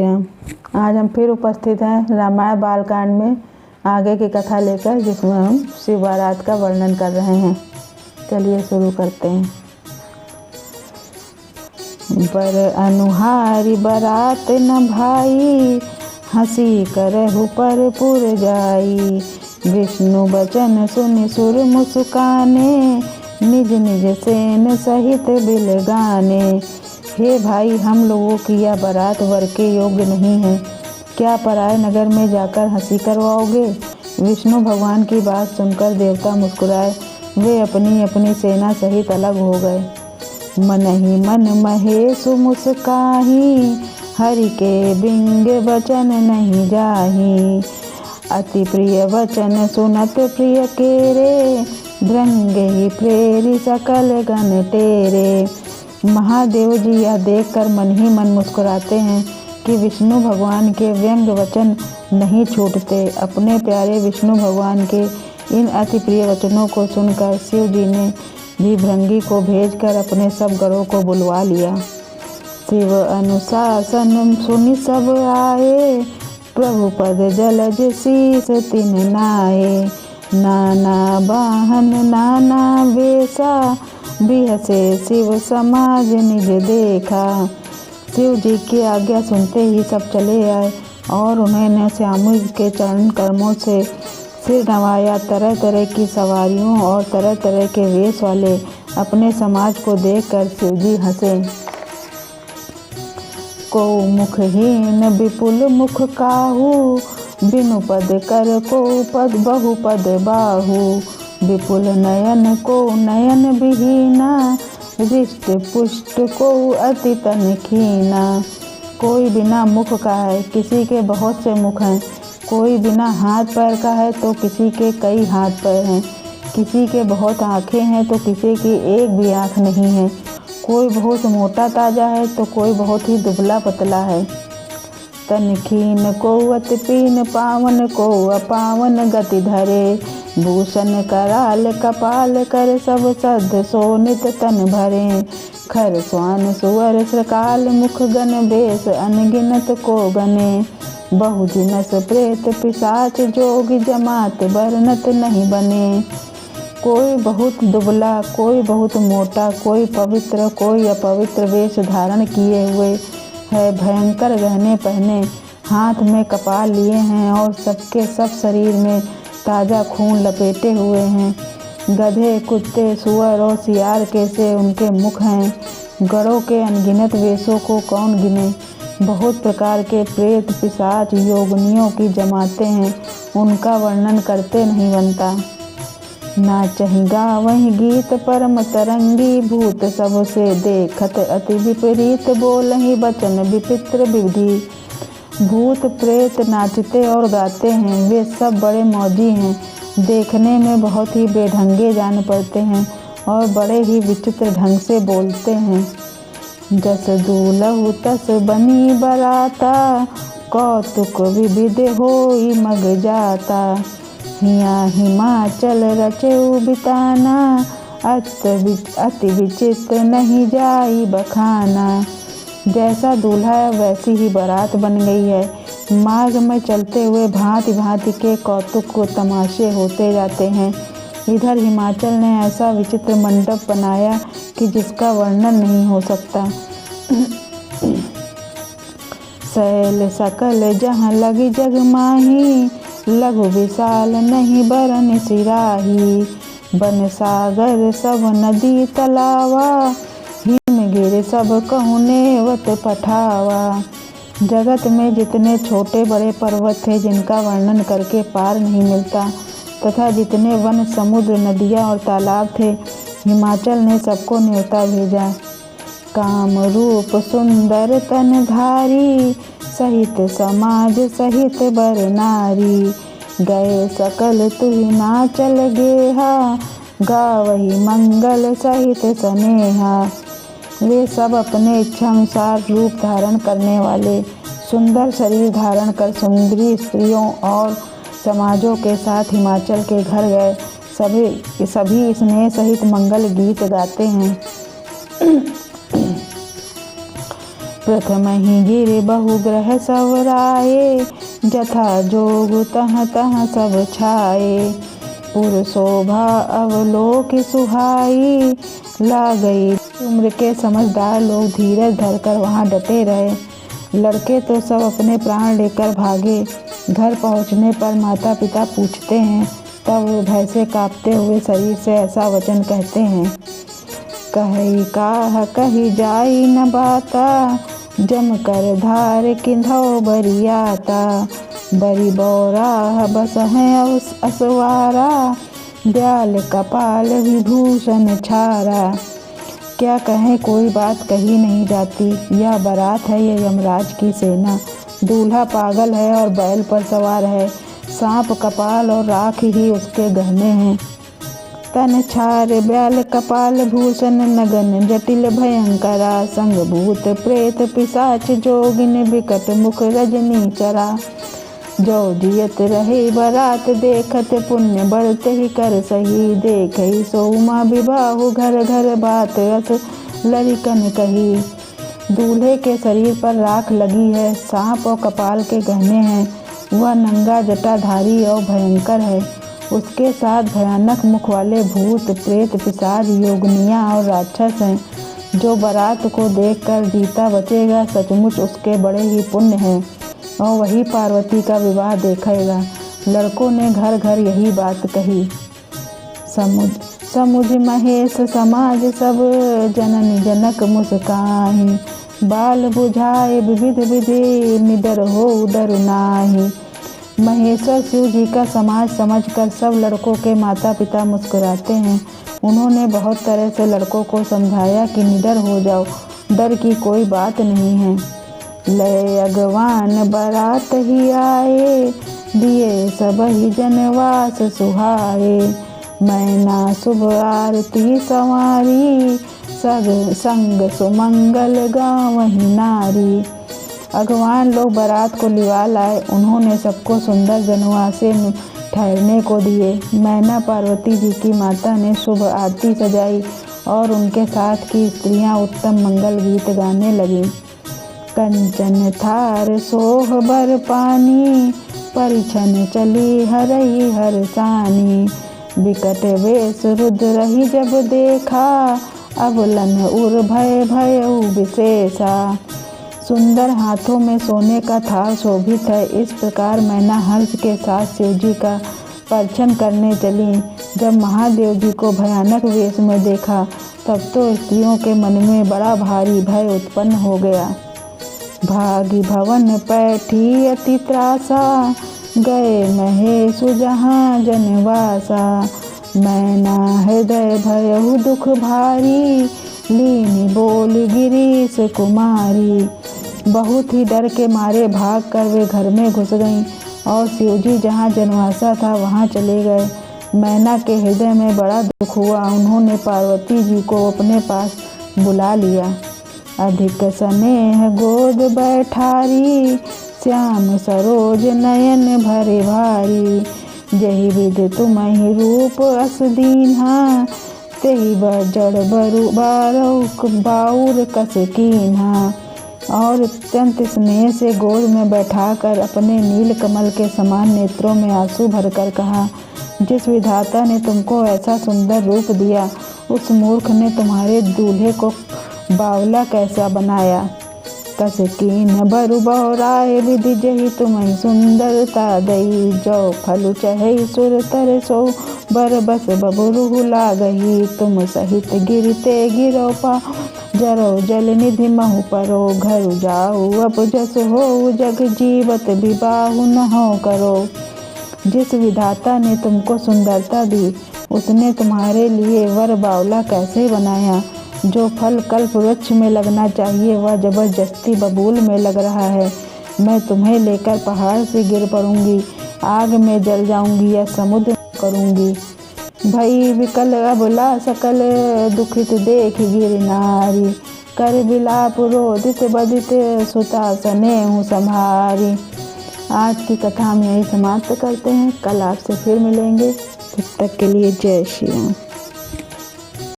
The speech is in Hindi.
राम। आज हम फिर उपस्थित हैं रामायण बालकांड में आगे की कथा लेकर, जिसमें हम शिव बारात का वर्णन कर रहे हैं। चलिए शुरू करते हैं। बर अनुहारी बरात न भाई, हंसी करहु पर पुर जाई। विष्णु बचन सुनि सुर मुस्काने, निज निज सेन सहित बिल गाने। हे भाई, हम लोगों की यह बारात वर के योग्य नहीं है। क्या पराए नगर में जाकर हंसी करवाओगे? विष्णु भगवान की बात सुनकर देवता मुस्कुराए। वे अपनी अपनी सेना सहित अलग हो गए। मन ही मन महेशु मुस्काही, हरि के बिंग बचन नहीं जाही। अति प्रिय वचन सुनत प्रिय केरे, द्रंग ही प्रेरी सकल गण टेरे। महादेव जी यह देखकर मन ही मन मुस्कुराते हैं कि विष्णु भगवान के व्यंग वचन नहीं छूटते। अपने प्यारे विष्णु भगवान के इन अति प्रिय वचनों को सुनकर शिव जी ने भी भृंगी को भेजकर अपने सब गणों को बुलवा लिया। शिव अनुशासन सुनि सब आए, प्रभु पद जलज शीस तिन नाये। नाना वाहन नाना वेशा, बिहसे शिव समाज निज देखा। शिव जी की आज्ञा सुनते ही सब चले आए और उन्होंने श्याम के चरण कर्मों से सिर नवाया। तरह तरह की सवारियों और तरह तरह के वेश वाले अपने समाज को देखकर शिव जी हंसे। को मुखहीन विपुल मुख काहू, बिनु पद कर को पद बहुपद बाहू। विपुल नयन को नयन विहीना, रिष्ट पुष्ट को अति तन खीना। कोई बिना मुख का है, किसी के बहुत से मुख हैं। कोई बिना हाथ पैर का है तो किसी के कई हाथ पैर हैं। किसी के बहुत आँखें हैं तो किसी की एक भी आँख नहीं है। कोई बहुत मोटा ताजा है तो कोई बहुत ही दुबला पतला है। तन खीन को अति पीन, पावन को अपावन गति धरे। भूषण कराल कपाल कर, सब सद सोनित तन भरे। खर स्वान सुअर श्रकाल, मुख गण बेस अनगिनत को गने। बहु जिनस प्रेत पिशाच, जोगी जमात बरनत नहीं बने। कोई बहुत दुबला, कोई बहुत मोटा, कोई पवित्र कोई अपवित्र वेश धारण किए हुए है। भयंकर गहने पहने, हाथ में कपाल लिए हैं और सबके सब शरीर में ताज़ा खून लपेटे हुए हैं। गधे, कुत्ते, सुअर और सियार के से उनके मुख हैं। गणों के अनगिनत वेशों को कौन गिने। बहुत प्रकार के प्रेत पिशाच योगिनियों की जमातें हैं, उनका वर्णन करते नहीं बनता। नाचहि गावहि गीत परम तरंगी, भूत सबसे देखत अति विपरीत, बोलहि बचन विचित्र विधि। भूत प्रेत नाचते और गाते हैं, वे सब बड़े मौजी हैं। देखने में बहुत ही बेढंगे जान पड़ते हैं और बड़े ही विचित्र ढंग से बोलते हैं। जस दूलहु तस बनी बराता, कौतुक विविध होई मग जाता। हिया हिमाचल रचेउ बिताना, अति विचित्र नहीं जाई बखाना। जैसा दूल्हा है वैसी ही बारात बन गई है। मार्ग में चलते हुए भांति भांति के कौतुक को तमाशे होते जाते हैं। इधर हिमाचल ने ऐसा विचित्र मंडप बनाया कि जिसका वर्णन नहीं हो सकता। शैल सकल जहाँ लगी जग माही, लघु विशाल नहीं बरन सिराही। बन सागर सब नदी तलावा, हिम गिर सब कहूँ नेवत पठावा। जगत में जितने छोटे बड़े पर्वत थे जिनका वर्णन करके पार नहीं मिलता, तथा जितने वन समुद्र नदियाँ और तालाब थे, हिमाचल ने सबको न्योता भेजा। काम रूप सुंदर तन धारी, सहित समाज सहित बर नारी। गए सकल तुहि नाचल गेहा, गावही मंगल सहित स्नेहा। वे सब अपने इच्छानुसार रूप धारण करने वाले सुंदर शरीर धारण कर सुंदरी स्त्रियों और समाजों के साथ हिमाचल के घर गए। सभी स्नेह सहित मंगल गीत गाते हैं। प्रथम ही गिर बहुग्रह सवराए, जथा जोग तह तह सब छाए। पुर शोभा अवलोक सुहाई, ला गई उम्र के समझदार लोग धीरज धरकर वहाँ डटे रहे। लड़के तो सब अपने प्राण लेकर भागे। घर पहुँचने पर माता पिता पूछते हैं, तब वो भय से काँपते हुए शरीर से ऐसा वचन कहते हैं। कही काह कही जाई न बाता, जम कर धार किंधौ बरियाता। बरी बौरा बस हैं असवारा, ब्याल कपाल विभूषण छारा। क्या कहें, कोई बात कही नहीं जाती। यह बारात है, यह यमराज की सेना। दूल्हा पागल है और बैल पर सवार है। सांप कपाल और राख ही उसके गहने हैं। तन छार ब्याल कपाल भूषण, नगन जटिल भयंकरा। संग भूत प्रेत पिशाच जोगिन, बिकट मुख रजनी चरा। जो जियत रहे बारात देखत, पुण्य बढ़ते ही कर सही। देख ही सोमा विबाहु, घर घर बात अस लरिकन कही। दूल्हे के शरीर पर राख लगी है, सांप और कपाल के गहने हैं। वह नंगा जटाधारी और भयंकर है। उसके साथ भयानक मुख वाले भूत प्रेत पिशाच योगनियाँ और राक्षस हैं। जो बारात को देखकर जीता बचेगा, सचमुच उसके बड़े ही पुण्य हैं और वही पार्वती का विवाह देखेगा। लड़कों ने घर घर यही बात कही। समुझ महेश समाज सब, जननी जनक मुस्काही। बाल बुझाए विविध विधि, निडर हो डर नाही। महेश्वर शिव जी का समाज समझकर सब लड़कों के माता पिता मुस्कुराते हैं। उन्होंने बहुत तरह से लड़कों को समझाया कि निडर हो जाओ, डर की कोई बात नहीं है। लय अगवान बारात ही आए, दिए सब ही जनवास सुहाए। मैना शुभ आरती संवारी, संग सुमंगल गाँव ही नारी। अगवान लोग बारात को लिवा लाए। उन्होंने सबको सुंदर जनवासे में ठहरने को दिए। मैना पार्वती जी की माता ने शुभ आरती सजाई और उनके साथ की स्त्रियां उत्तम मंगल गीत गाने लगीं। कंचन थार सोह बर पानी, परिछन चली हरई हरसानी। बिकट वेश रुद्र रही जब देखा, अबलन उर भय भयउ विशेषा। सुंदर हाथों में सोने का थाल शोभित है। इस प्रकार मैना हर्ष के साथ शिवजी का परिछन करने चली। जब महादेव जी को भयानक वेश में देखा, तब तो स्त्रियों के मन में बड़ा भारी भय उत्पन्न हो गया। भागी भवन पैठी अति त्रासा, गए महेशु जहाँ जनवासा। मैना हृदय भयहु दुख भारी, लीनी बोल गिरीश कुमारी। बहुत ही डर के मारे भाग कर वे घर में घुस गईं और शिवजी जहाँ जनवासा था वहाँ चले गए। मैना के हृदय में बड़ा दुख हुआ। उन्होंने पार्वती जी को अपने पास बुला लिया। अधिक स्नेह गोद बैठारी, श्याम सरोज नयन भरे भारी। जही विध तुम्हि रूप अस दीन्हा, तेहि जड़ बरु बाउर कस कीन्हा। और अत्यंत स्नेह से गोद में बैठाकर अपने नील कमल के समान नेत्रों में आंसू भरकर कहा, जिस विधाता ने तुमको ऐसा सुंदर रूप दिया, उस मूर्ख ने तुम्हारे दूल्हे को बावला कैसा बनाया। कस कीन बरु बहुराए, विधि जही तुम्हें सुंदरता दई। जो फलु चहई सुर तर सो, बर बस बबुरु लागही। तुम सहित गिरते गिरो पा, जरो जल निधि महु परो। घर जाऊ अब जस हो, जग जीवत विबाहु न हो करो। जिस विधाता ने तुमको सुंदरता दी, उसने तुम्हारे लिए वर बावला कैसे बनाया। जो फल कल्प वृक्ष में लगना चाहिए, वह जबरदस्ती बबूल में लग रहा है। मैं तुम्हें लेकर पहाड़ से गिर पड़ूंगी, आग में जल जाऊंगी या समुद्र करूंगी। भई विकल अबला सकल, दुखित देख गिर नारी। कर बिलाप रोदित बदित, सुता स्नेहु संहारी। आज की कथा हम यही समाप्त करते हैं। कल आपसे फिर मिलेंगे। तब तक के लिए जय श्री राम।